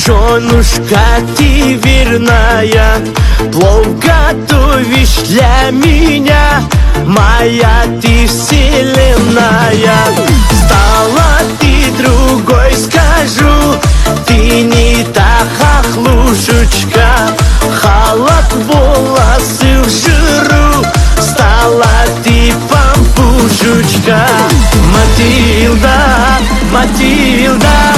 Женушка, ты верная, плов готовишь для меня. Моя ты вселенная, стала ты другой, скажу. Ты не та хохлушечка, халат, волосы в жиру. Стала ты пампушечка, Матильда, Матильда.